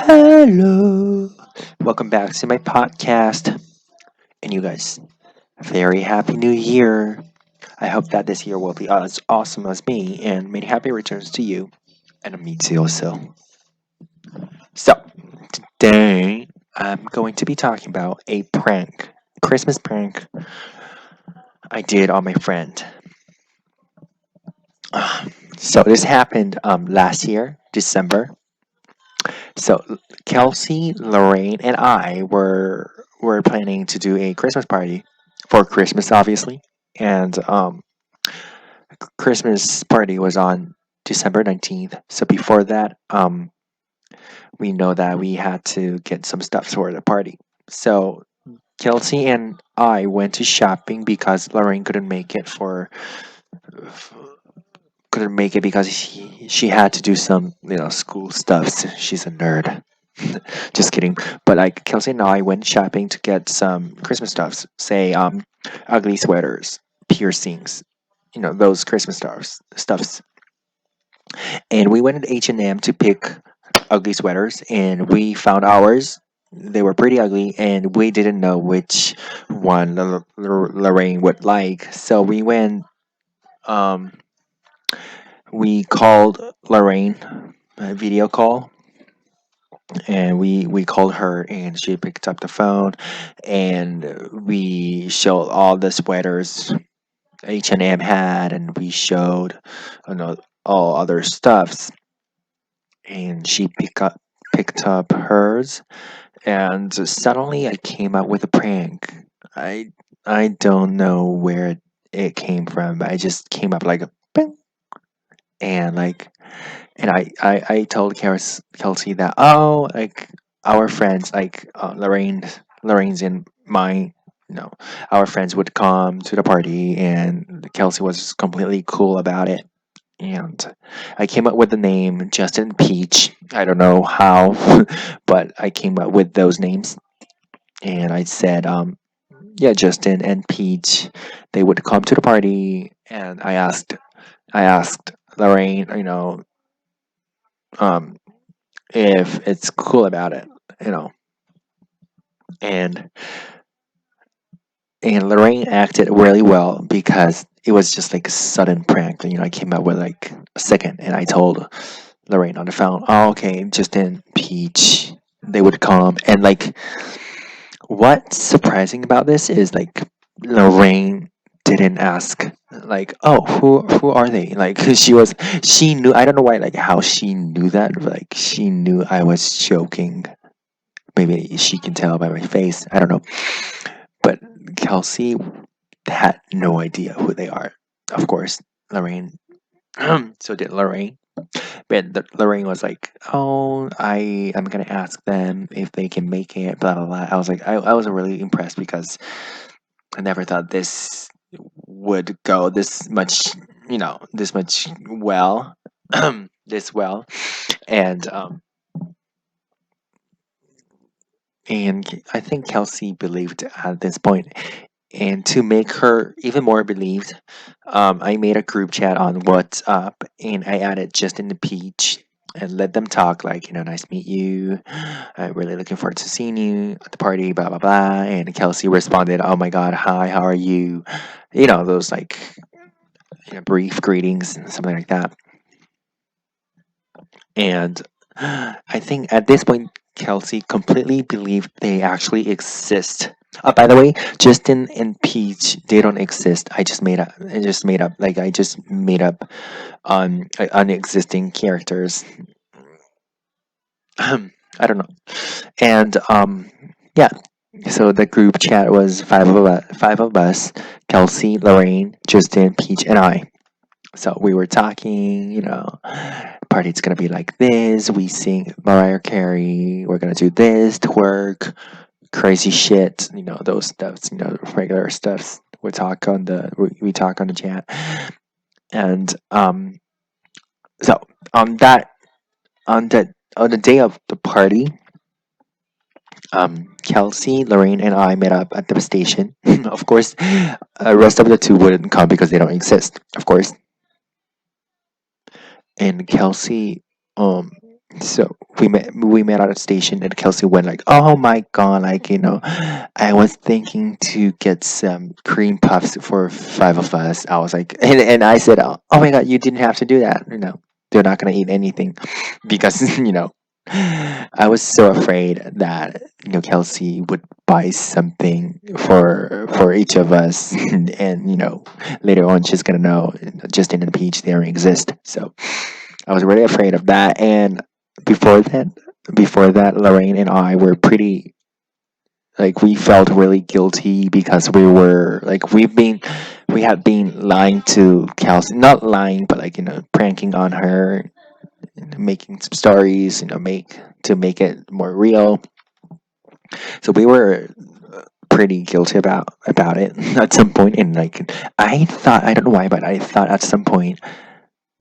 Hello. Welcome back to my podcast. And you guys, a very happy new year. I hope that this year will be as awesome as me and many happy returns to you and me too also. So, today I'm going to be talking about a prank, Christmas prank I did on my friend. So this happened last year, December. So Kelsey, Lorraine, and I were planning to do a Christmas party for Christmas, obviously, and Christmas party was on December 19th. So before that, we know that we had to get some stuff for the party. So Kelsey and I went to shopping because Lorraine couldn't make it because she had to do some school stuff. She's a nerd. Just kidding. But like Kelsey and I went shopping to get some Christmas stuffs, say ugly sweaters, piercings, those Christmas stuffs. And we went to H&M to pick ugly sweaters, and we found ours. They were pretty ugly, and we didn't know which one Lorraine would like. So um, we called Lorraine a video call, and we called her, and she picked up the phone, and we showed all the sweaters H&M had, and we showed all other stuffs, and she picked up hers, and suddenly I came up with a prank. I i don't know where it came from, but I just came up like a bing, and I told Kelsey that, like, our friends, like, Lorraine's and mine, you know our friends would come to the party, and Kelsey was completely cool about it. And I came up with the name Justin Peach. I don't know how, but I came up with those names, and I said, yeah, Justin and Peach, they would come to the party, and I asked Lorraine, um, if it's cool about it, you know. And and Lorraine acted really well because it was just like a sudden prank. I came up with like a second, and I told Lorraine on the phone, "Oh, okay, Justin, Peach, they would come." And like, what's surprising about this is like Lorraine didn't ask, like, "Oh, who are they?" Like, 'cause she knew. I don't know why, like, how she knew that. But, like, she knew I was joking. Maybe she can tell by my face. I don't know. But Kelsey had no idea who they are. Of course, Lorraine. So did Lorraine. But Lorraine was like, "Oh, I'm gonna ask them if they can make it." Blah blah blah. I was like, I was really impressed because I never thought this would go this much. This much well. This well, and I think Kelsey believed at this point. And to make her even more believed, I made a group chat on WhatsApp, and I added Justin the Peach and let them talk, like, nice to meet you. I'm really looking forward to seeing you at the party, blah, blah, blah. And Kelsey responded, "Oh my God, hi, how are you?" Those like, brief greetings and something like that. And I think at this point, Kelsey completely believed they actually exist. By the way, Justin and Peach, they don't exist. I just made up unexisting characters. I don't know. And yeah. So the group chat was five of us: Kelsey, Lorraine, Justin, Peach, and I. So we were talking, party's gonna be like this. We sing Mariah Carey. We're gonna do this to work. Crazy shit, those stuffs, regular stuffs. We talk on the chat, and so on that on the day of the party, Kelsey, Lorraine, and I met up at the station. Of course, the rest of the two wouldn't come because they don't exist. Of course, and Kelsey, um So we met at a station, and Kelsey went like, "Oh my god, like I was thinking to get some cream puffs for five of us." I was like, and I said, "Oh my god, you didn't have to do that. They're not gonna eat anything because I was so afraid that Kelsey would buy something for each of us, and later on she's gonna know Justin and Peach they don't exist. So I was really afraid of that. And before that, before that, Lorraine and I were pretty like we felt really guilty because we had been lying to Kelsey, not lying, but like pranking on her, making some stories, make it more real. So we were pretty guilty about it at some point, and like I don't know why, but I thought at some point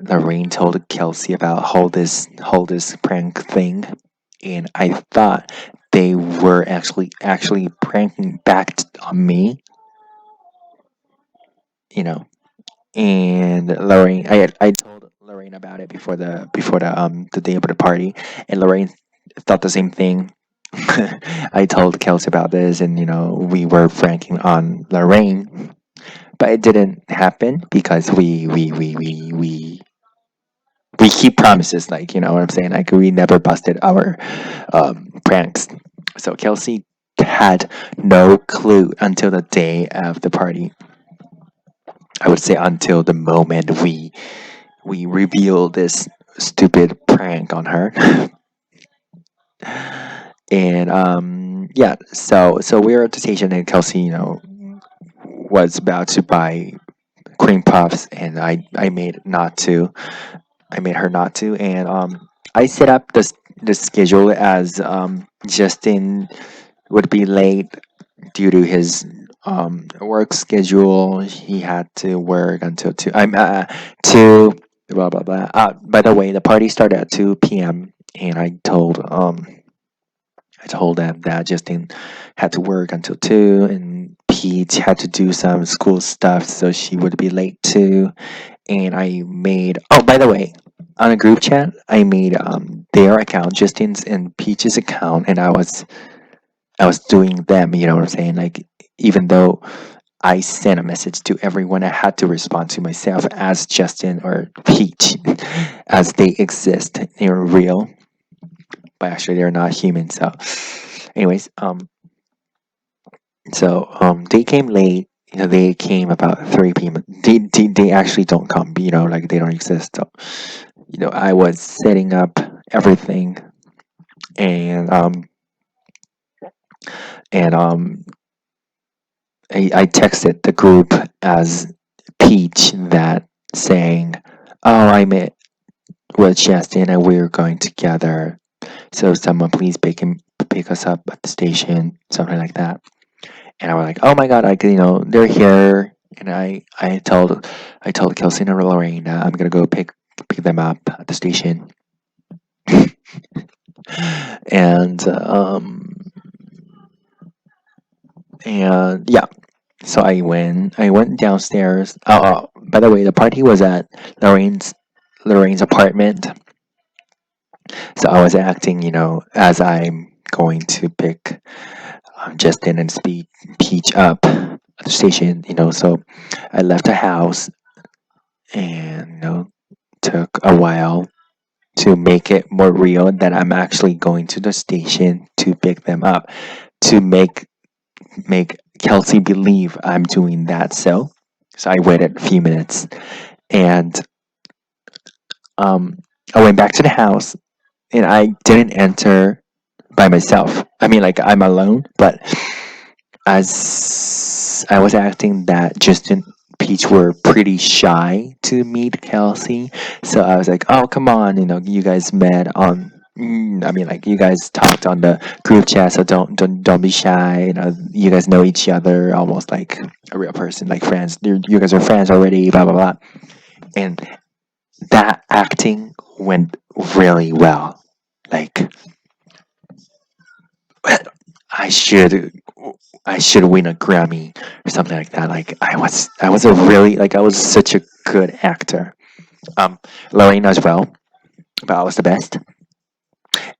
Lorraine told Kelsey about whole this prank thing, and I thought they were actually pranking back on me, you know. And Lorraine, I told Lorraine about it before the day of the party, and Lorraine thought the same thing. I told Kelsey about this, and we were pranking on Lorraine, but it didn't happen because we keep promises, like what I'm saying, like we never busted our pranks. So Kelsey had no clue until the day of the party. I would say until the moment we revealed this stupid prank on her. And yeah, so we were at the station, and Kelsey was about to buy cream puffs, and I made her not to. And I set up the schedule as Justin would be late due to his work schedule. He had to work until two. I'm two. Blah blah blah. By the way, the party started at 2 p.m. and I told them that Justin had to work until 2, and Pete had to do some school stuff, so she would be late too. And I made. Oh, by the way, on a group chat, I made their account, Justin's and Peach's account, and I was doing them. You know what I'm saying? Like, even though I sent a message to everyone, I had to respond to myself as Justin or Peach, as they exist. They're real, but actually they're not human. So, anyways, they came late. They came about 3 p.m. They actually don't come. Like they don't exist. So, I was setting up everything, and and I texted the group as Peach that saying, "Oh, I met with Justin and we're going together. So someone please pick us up at the station," something like that. And I was like, "Oh my god, they're here." And I told Kelsey and Lorraine that I'm gonna go pick them up at the station. and and yeah, so I went downstairs. By the way, the party was at Lorraine's apartment. So I was acting, as I'm going to pick Justin and Peach up at the station. So I left the house, and took a while to make it more real that I'm actually going to the station to pick them up, to make Kelsey believe I'm doing that. So I waited a few minutes, and I went back to the house, and I didn't enter by myself. I mean, like I'm alone, but as I was acting that Justin Peach were pretty shy to meet Kelsey, so I was like, "Oh, come on, you guys met on." I mean, like you guys talked on the group chat, so don't be shy. You guys know each other almost like a real person, like friends. You guys are friends already. Blah blah blah. And that acting went really well. Like I should I should win a Grammy or something like that. Like I was a really like I was such a good actor. Um, Lorraine as well, but I was the best.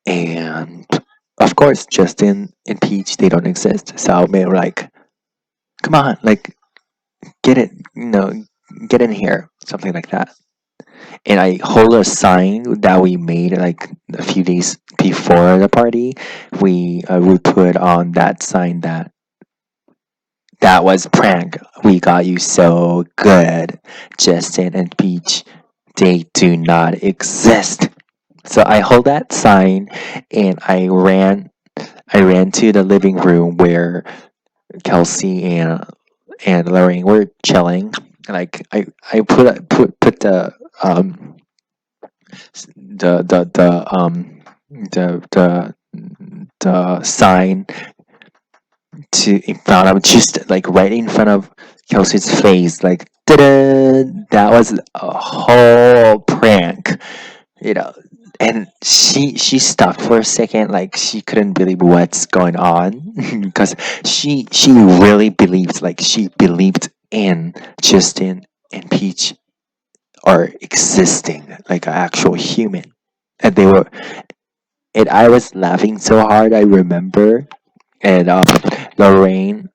And of course, Justin and Peach, they don't exist. So we were like, come on, like, get it, get in here, something like that. And I hold a sign that we made like a few days before the party. We put on that sign that that was prank. We got you so good. Justin and Peach, they do not exist. So I hold that sign and I ran to the living room where Kelsey and Lorraine were chilling. Like I put the the sign to in front of just like right in front of Kelsey's face, like ta-da! That was a whole prank, you know. And she stopped for a second, like she couldn't believe what's going on, because she really believes, like she believed in Justin and Peach are existing, like an actual human, and they were. And I was laughing so hard. I remember, and Lorraine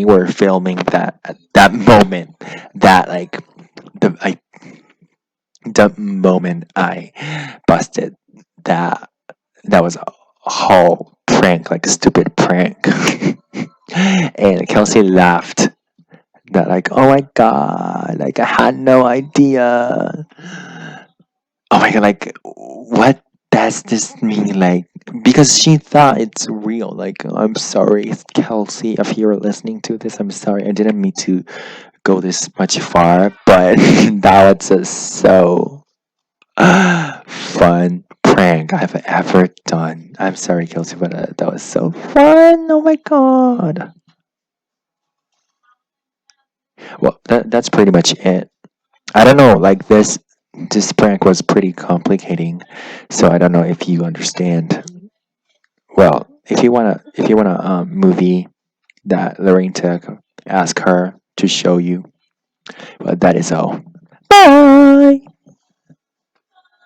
were filming that at that moment, that like the I the moment I busted that that was a whole prank, like a stupid prank. And Kelsey laughed that like, oh my god, like I had no idea. Oh my god, like what does this mean? Like, because she thought it's real. Like, I'm sorry, Kelsey, if you're listening to this, I'm sorry. I didn't mean to go this much far, but that was just so fun prank I've ever done. I'm sorry, Kelsey, but that was so fun. Oh my god. Well, that's pretty much it. I don't know. Like this prank was pretty complicating, so I don't know if you understand. Well, if you wanna movie that Lorraine took, ask her to show you. But that is all. Bye.